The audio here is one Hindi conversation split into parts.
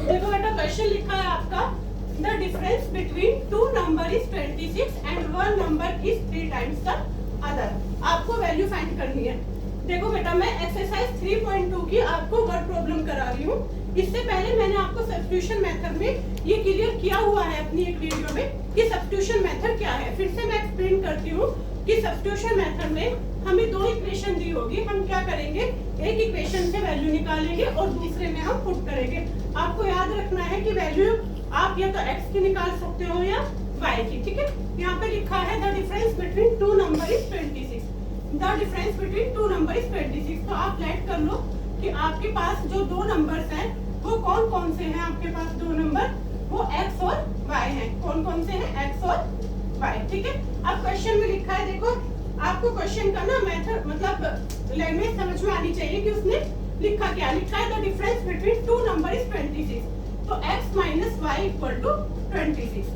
देखो बेटा क्वेश्चन लिखा है आपका, the difference between two number is 26 and one number is 3 times the other. आपको वैल्यू फाइंड करनी है। देखो बेटा मैं एक्सरसाइज 3.2 की आपको वर्ड प्रॉब्लम करा रही हूँ। इससे पहले मैंने आपको सब्स्टिट्यूशन मेथड में ये क्लियर किया हुआ है अपनी एक वीडियो में कि सब्स्टिट्यूशन मेथड क्या है। फिर से मैं एक्सप्लेन करती हूँ कि सब्स्टिट्यूशन मेथड में हमें दो इक्वेशन दी होगी, हम क्या करेंगे, एक इक्वेशन से वैल्यू निकालेंगे और दूसरे में हम पुट करेंगे। आपको याद रखना है कि वैल्यू आप या तो x की निकाल सकते हो या y की, ठीक है। यहाँ पे लिखा है the difference between two number is 26, the difference between two number is 26। तो आप लेट कर लो कि आपके पास जो दो नंबर्स हैं वो कौन कौन से हैं। आपके पास दो नंबर वो x और y हैं। कौन कौन से हैं, x और y, ठीक है। अब क्वेश्चन में लिखा है, देखो आपको क्वेश्चन का ना मेथड मतलब लैंग्वेज समझ में आनी चाहिए कि उसने लिखा क्या। लिखा है the difference between two number is 26, तो x minus y equal to 26।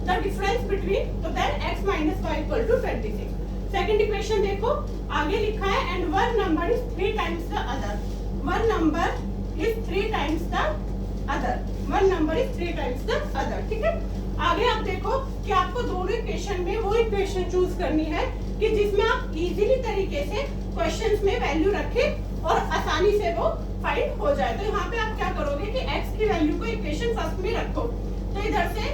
The difference between, तो then x minus y equal to 26। Second equation देखो आगे लिखा है and one number is 3 times the other. One number is 3 times the other. One number is 3 times the other, ठीक है। आगे आप देखो कि आपको दोनों इक्वेशन में वो इक्वेशन चूज करनी है कि जिसमें आप इजीली तरीके से क्वेश्चंस में वैल्यू रखें और आसानी से वो फाइंड हो जाए। तो यहाँ पे आप क्या करोगे कि x की वैल्यू को इक्वेशन फर्स्ट में रखो। तो इधर से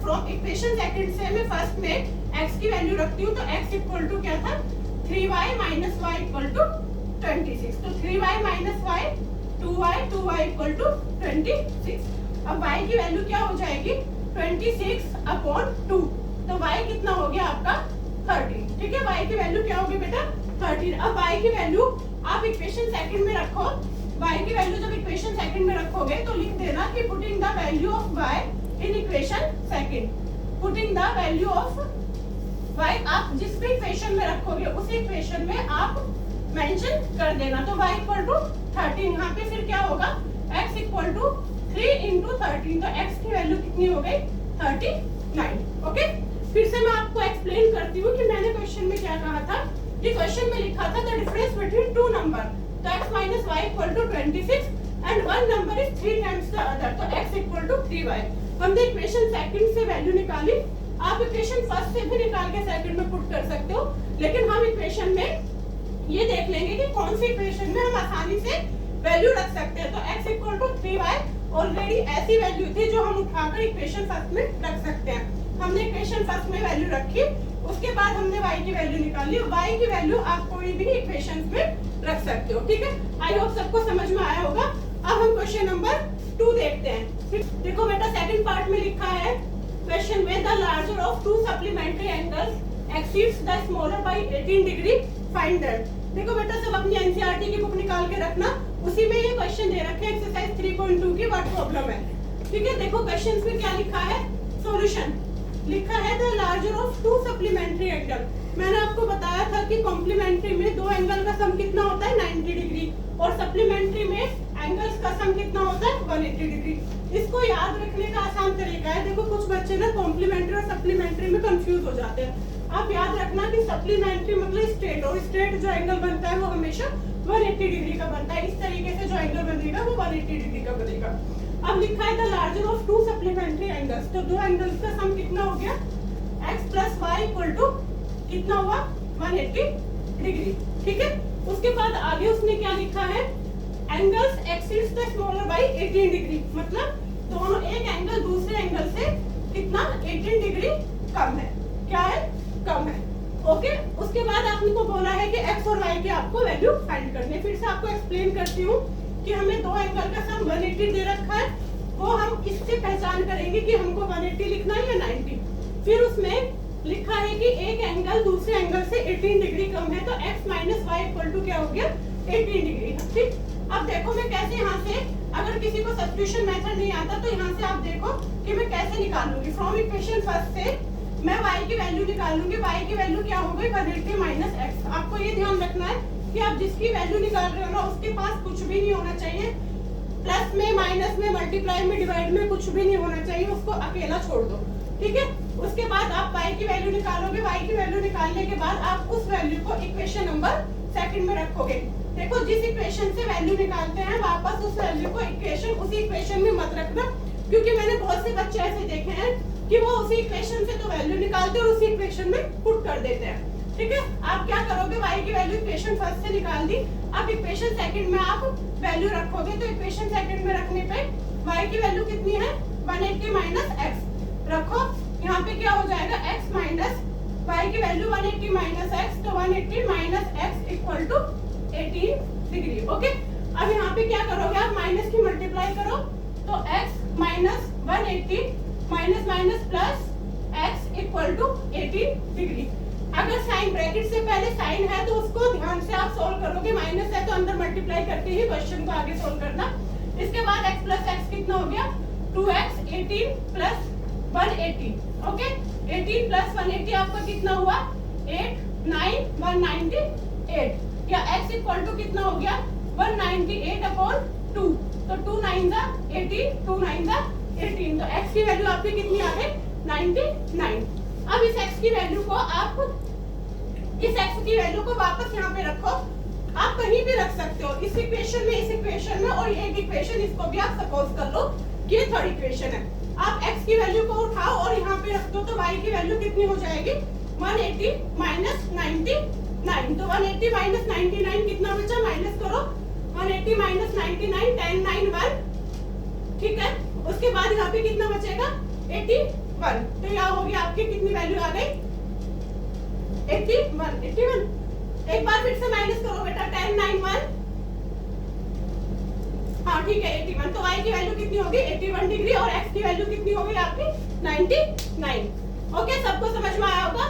फ्रॉम इक्वेशन सेकंड से मैं फर्स्ट में x की वैल्यू रखती हूँ। तो x इक्वल टू क्या था, 3y minus y equal to 26। तो 3y minus Y 2y equal to 26। अब y की वैल्यू क्या हो जाएगी, 26 अपॉन 2। तो y कितना हो गया आपका 13, ठीक है। y की वैल्यू क्या होगी बेटा 13। अब y की वैल्यू आप इक्वेशन सेकंड में रखो। y की वैल्यू जब इक्वेशन सेकंड में रखोगे तो लिख देना कि putting the value of y in equation second. Putting the value of y आप जिस भी इक्वेशन में रखोगे उसी इक्वेशन में आप मेंशन कर देना। तो y इक्वल टू 13, यहाँ पे फिर क्या होगा, x इक्वल टू 3 into 13। तो x की वैल्यू कितनी हो गई 39, ओके। फिर से मैं आपको एक्सप्लेन करती हूँ कि मैंने क्वेश्चन में क्या कहा था। कि क्वेश्चन में लिखा था the difference between two number, तो x minus y equal to 26 and one number is 3 times the other. तो x इक्वल टू 3y। हमने इक्वेशन सेकंड से वैल्यू निकाली। आप इक्वेशन फर्स्ट से भी निकाल के सेकंड में पुट कर सकते हो, लेकिन हम इक्वेशन में ये देख लेंगे कि कौन सी इक्वेशन में हम आसानी से वैल्यू रख सकते हैं। तो x equal to 3y already ऐसी वैल्यू थी जो हम उठाकर इक्वेशन फर्स्ट में रख सकते हैं। हमने इक्वेशन फर्स्ट में वैल्यू रखी, उसके बाद हमने y की वैल्यू निकाली। y की वैल्यू आप कोई भी इक्वेशन में रख सकते हो, ठीक है। आई होप सबको समझ में आया होगा। अब हम क्वेश्चन नंबर 2 देखते हैं। देखो बेटा सेकंड पार्ट में लिखा है क्वेश्चन में the larger of two supplementary angles exceeds the smaller by 18 degree, find that. देखो बेटा सब अपनी एनसीईआरटी की बुक निकाल के रखना, उसी में ये क्वेश्चन दे रखे हैं। एक्सरसाइज 3.2 की वर्ड प्रॉब्लम है, ठीक है। देखो क्वेश्चन में क्या लिखा है, सॉल्यूशन लिखा है the larger of two supplementary angle. मैंने आपको बताया था कि कॉम्प्लीमेंट्री में दो एंगल का सम कितना होता है 90 डिग्री और सप्लीमेंट्री में एंगल्स का सम कितना होता है 180 डिग्री। इसको याद रखने का आसान तरीका है, देखो कुछ बच्चे ना कॉम्प्लीमेंट्री और सप्लीमेंट्री में कंफ्यूज हो जाते हैं। आप याद रखना कि सप्लीमेंट्री मतलब स्ट्रेट, और स्ट्रेट जो एंगल बनता है वो हमेशा 180 डिग्री का बनता है। इस तरीके से जो एंगल बनेगा वो 180 डिग्री का बनेगा। अब लिखा है the larger of two supplementary angles, तो दो एंगल्स का सम कितना हो गया, x plus y equal to कितना हुआ 180 डिग्री, ठीक है। उसके बाद आगे उसने क्या लिखा है, angles exceeds the smaller by 18 degree, मतलब दोनों एक एंगल दूसरे एंगल से कितना 18 डिग्री कम है, क्या है, कम है, ओके। उसके बाद आपने को बोला है कि x और y की आपको वैल्यू फाइंड करनी है। फिर से आपको एक्सप्लेन करती हूँ कि हमें दो एंगल का सम 180 दे रखा है, वो हम इससे पहचान करेंगे कि हमको 180 लिखना है या 90। फिर उसमें लिखा है कि एक एंगल दूसरे एंगल से 18 डिग्री कम है, तो x minus y equal to क्या हो गया 18 डिग्री, ठीक। अब देखो मैं कैसे यहाँ से, अगर किसी को सब्स्टिट्यूशन मेथड नहीं आता तो यहाँ से आप देखो कि मैं कैसे निकालूंगी। फ्रॉम इक्वेशन फर्स्ट से मैं y की वैल्यू निकालूंगी। y की वैल्यू क्या हो गई 180 माइनस x। आपको ये ध्यान रखना है कि आप जिसकी वैल्यू निकाल रहे हो ना उसके पास कुछ भी नहीं होना चाहिए, प्लस में माइनस में मल्टीप्लाई में डिवाइड में कुछ भी नहीं होना चाहिए, उसको अकेला छोड़ दो, ठीक है। उसके बाद आप y की वैल्यू निकालोगे। y की वैल्यू निकालने के बाद आप उस वैल्यू को इक्वेशन नंबर सेकंड में रखोगे। देखो जिस इक्वेशन से वैल्यू निकालते हैं वापस उस वैल्यू को उसी इक्वेशन में मत रखना, क्योंकि मैंने बहुत से बच्चे ऐसे देखे हैं कि वो उसी इक्वेशन से तो वैल्यू निकालते हैं और उसी इक्वेशन में पुट कर देते हैं। ठीक है, आप क्या करोगे, y की वैल्यू इक्वेशन फर्स्ट से निकाल दी, अब इक्वेशन सेकंड में आप वैल्यू रखोगे, तो इक्वेशन सेकंड में रखने पे y की वैल्यू कितनी है 180 माइनस x रखो, यहाँ पे क्या हो जाएगा x माइनस y की वैल्यू 180 माइनस x, तो 180 minus x equal to 18 degree. Okay, अब यहाँ पे क्या करोगे आप माइनस की मल्टीप्लाई करो, तो x minus 180 minus minus plus x equal to 18 degree. अगर साइन ब्रैकेट से पहले साइन है तो उसको ध्यान से आप सोल्व करोगे, माइनस है तो अंदर मल्टीप्लाई करके ही क्वेश्चन को आगे सोल्व करना। इसके बाद x प्लस x कितना हो गया 2x 18 प्लस 180। ओके, 18 प्लस 180 आपका कितना हुआ 8 9 198, या x इक्वल टू कितना हो गया 198 अपॉन 2, तो 2 9 दा 18, 2 9 दा 18, तो x की वैल्यू आपकी कितनी आ गई 99। अब इस x की वैल्यू को आप इस x की वैल्यू को वापस यहाँ पे रखो, आप कहीं भी रख सकते हो, इस इक्वेशन में, इस इक्वेशन में, और एक इक्वेशन इसको भी आप सपोज कर लो कि ये थर्ड इक्वेशन है। आप x की वैल्यू को उठाओ और यहाँ पे रख दो, तो y की वैल्यू कितनी हो जाएगी 180 माइनस 99, तो 180 माइनस 99 कितना बचा, माइनस करो 180 माइनस 99 10 9 1, ठीक है। उसके बाद यहाँ पे कितना बचेगा 81, तो यहाँ होगी आपकी कितनी वैल्यू आ गई 81। एक बार फिर से माइनस करो बेटा 10 9 1, हाँ ठीक है 81, तो y की वैल्यू कितनी होगी 81 डिग्री और x की वैल्यू कितनी होगी आपकी 99। ओके, सबको समझ में आया होगा।